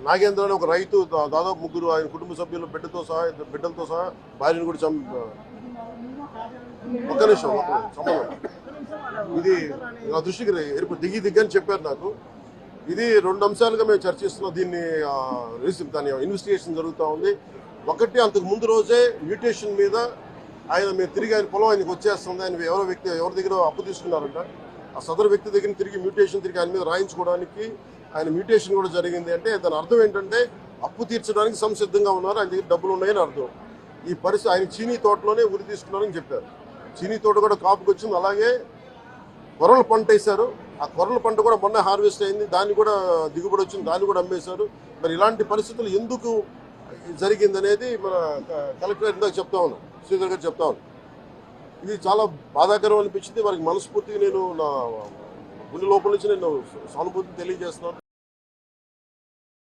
నాగేంద్ర అని ఒక రైతు దాదాపు ముగ్గురు ఆయన కుటుంబ సభ్యులు బిడ్డలతో సహా భార్యను కూడా ఒక్క నిమిషం సంబంధం ఇది నా దృష్టికి దిగని చెప్పారు నాకు. ఇది 2 అంశాలుగా మేము చర్చిస్తున్నాం. దీన్ని దాని ఇన్వెస్టిగేషన్ జరుగుతూ ఉంది. ఒకటి, అంతకు ముందు రోజే మ్యూటేషన్ మీద మేము తిరిగి ఆయన పొలం ఆయనకు వచ్చేస్తుంది, ఆయన ఎవరి దగ్గర అప్పు తీసుకున్నారంట, ఆ సదరు వ్యక్తి దగ్గర తిరిగి మ్యూటేషన్ తిరిగి ఆయన మీద రాయించుకోవడానికి ఆయన మ్యూటేషన్ కూడా జరిగింది. అంటే దాని అర్థం ఏంటంటే అప్పు తీర్చడానికి సంసిద్ధంగా ఉన్నారు, ఆయన దగ్గర డబ్బులు ఉన్నాయని అర్థం. ఈ పరిస్థితి ఆయన చీనీ తోటలోనే ఉరి తీసుకున్నారని చెప్పారు. చీనీ తోట కూడా కాపుకి వచ్చింది. అలాగే కొర్రల పంట వేశారు, ఆ కొర్రల పంట కూడా మొన్న హార్వెస్ట్ అయింది, దాన్ని కూడా దిగుబడి వచ్చింది, దాన్ని కూడా అమ్మేశారు. మరి ఇలాంటి పరిస్థితులు ఎందుకు జరిగిందనేది మన కలెక్టర్ ఇందాక చెప్తా ఉన్నాను, శ్రీధర్ గారు చెప్తా ఉన్నాను. ఇది చాలా బాధాకరం అనిపించింది. వారికి మనస్ఫూర్తిగా నేను నా గుండె లోపల నుంచి నేను సానుభూతిని తెలియజేస్తున్నాను.